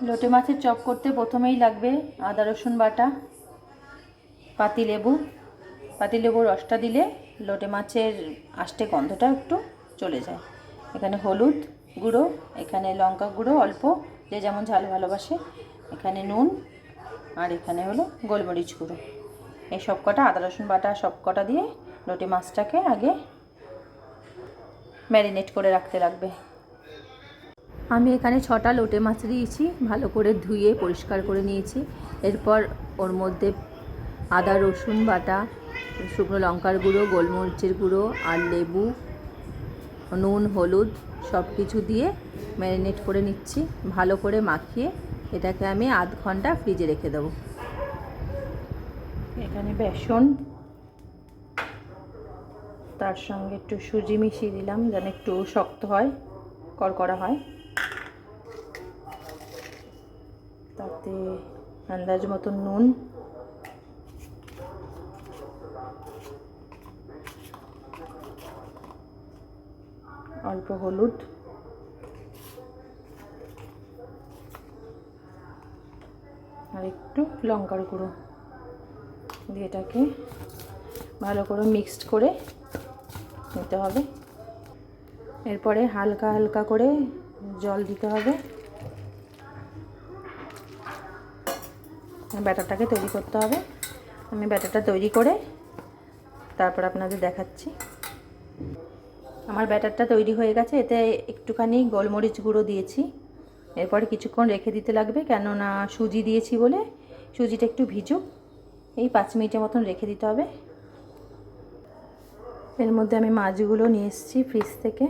লোটে মাছের চপ করতে প্রথমেই লাগবে আদা রসুন বাটা, পাতিলেবুর রসটা দিলে লোটে মাছের আষ্টে গন্ধটা একটু চলে যায়। এখানে হলুদ গুঁড়ো, এখানে লঙ্কা গুঁড়ো অল্প, যে যেমন ঝাল ভালোবাসে, এখানে নুন, আর এখানে হলো গোলমরিচ গুঁড়ো। এই সব কটা আদা রসুন বাটা সব কটা দিয়ে লোটে মাছটাকে আগে ম্যারিনেট করে রাখতে লাগবে। আমি এখানে 6টা লোটে মাছ দিয়েছি, ভালো করে ধুয়ে পরিষ্কার করে নিয়েছি। এরপর ওর মধ্যে আদা রসুন বাটা, শুকনো লঙ্কার গুঁড়ো, গোলমরিচের গুঁড়ো আর লেবু, নুন, হলুদ সব কিছু দিয়ে ম্যারিনেট করে নিচ্ছি। ভালো করে মাখিয়ে এটাকে আমি আধ ঘন্টা ফ্রিজে রেখে দেবো। এখানে বেসন, তার সঙ্গে একটু সুজি মিশিয়ে দিলাম যেন একটু শক্ত হয়, কড়কড়া হয়। তাতে আন্দাজ মতো নুন, অল্প হলুদ, আর একটু লঙ্কার গুঁড়ো দিয়ে এটাকে ভালো করে মিক্সড করে নিতে হবে। এরপরে হালকা হালকা করে জল দিতে হবে, ব্যাটারটাকে তৈরি করতে হবে। আমি ব্যাটারটা তৈরি করে তারপর আপনাদের দেখাচ্ছি। আমার ব্যাটারটা তৈরি হয়ে গেছে, এতে একটুখানি গোলমরিচ গুঁড়ো দিয়েছি। এরপরে কিছুক্ষণ রেখে দিতে লাগবে, কেননা সুজি দিয়েছি বলে সুজিটা একটু ভিজুক। এই 5 মিনিটের মতন রেখে দিতে হবে। এর মধ্যে আমি মাছগুলো নিয়ে এসেছি ফ্রিজ থেকে,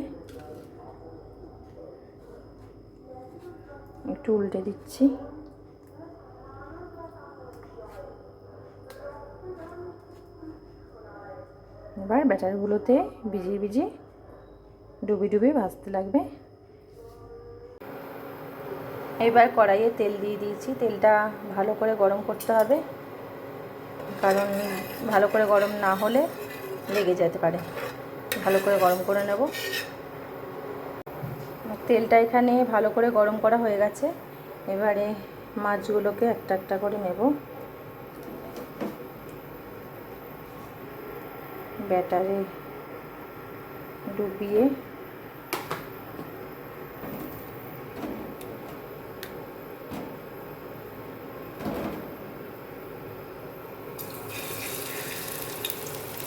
একটু উল্টে দিচ্ছি। এবার ব্যাটারগুলোতে ভিজিয়ে ভিজিয়ে ডুবিয়ে ভাজতে লাগবে। এবার কড়াইয়ে তেল দিয়ে দিয়েছি, তেলটা ভালো করে গরম করতে হবে, কারণ ভালো করে গরম না হলে লেগে যেতে পারে। ভালো করে গরম করে নেব। তেলটা এখানে ভালো করে গরম করা হয়ে গেছে। এবারে মাছগুলোকে একটা একটা করে নেব, ব্যাটারে ডুবিয়ে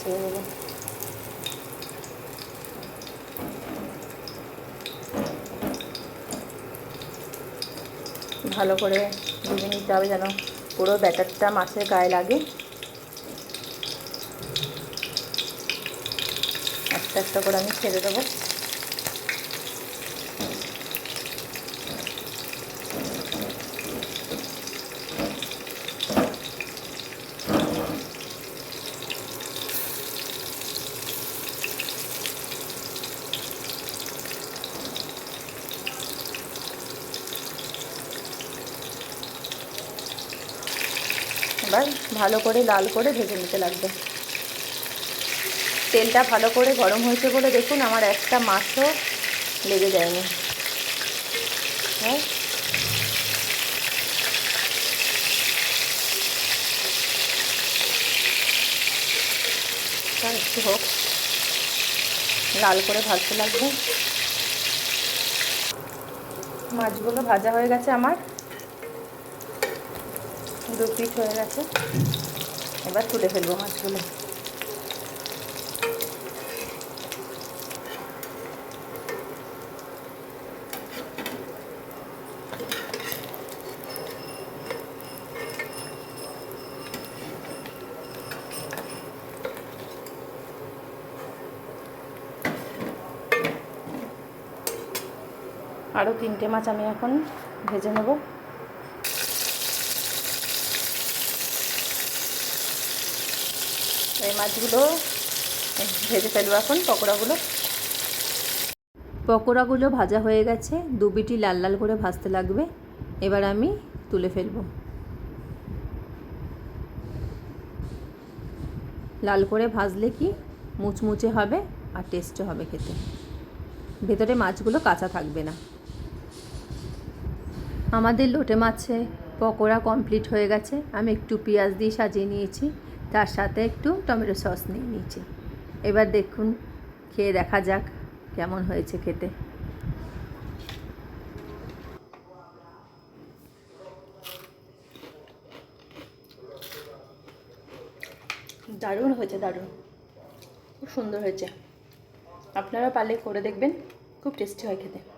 ছেড়ে দেব। ভালো করে ভেজে নিতে হবে যেন পুরো ব্যাটারটা মাছের গায়ে লাগে। একটা একটা করে আমি ছেড়ে দেবো। এবার ভালো করে লাল করে ভেজে নিতে লাগবে। তেলটা ভালো করে গরম হয়েছে বলে দেখুন আমার একটা মাছও লেগে যায়নি। হ্যাঁ, একটু হোক, লাল করে ভাজতে লাগবে। মাছগুলো ভাজা হয়ে গেছে আমার, 2 পিস হয়ে গেছে। এবার তুলে ফেলবো মাছগুলো। আরও 3টে মাছ আমি এখন ভেজে নেব। এই মাছগুলো ভেজে ফেলবো এখন। পকোড়াগুলো ভাজা হয়ে গেছে, 2 বিটি লাল লাল করে ভাজতে লাগবে। এবার আমি তুলে ফেলবো। লাল করে ভাজলে কি মুচমুচে হবে আর টেস্টও হবে খেতে, ভেতরে মাছগুলো কাঁচা থাকবে না। আমাদের লোটে মাছে পকোড়া কমপ্লিট হয়ে গেছে। আমি একটু পেঁয়াজ দিয়ে সাজিয়ে নিয়েছি, তার সাথে একটু টমেটো সস নিয়ে নিয়েছি। এবার দেখুন, খেয়ে দেখা যাক কেমন হয়েছে খেতে। দারুণ হয়েছে, দারুণ, খুব সুন্দর হয়েছে। আপনারা পারলে করে দেখবেন, খুব টেস্টি হয় খেতে।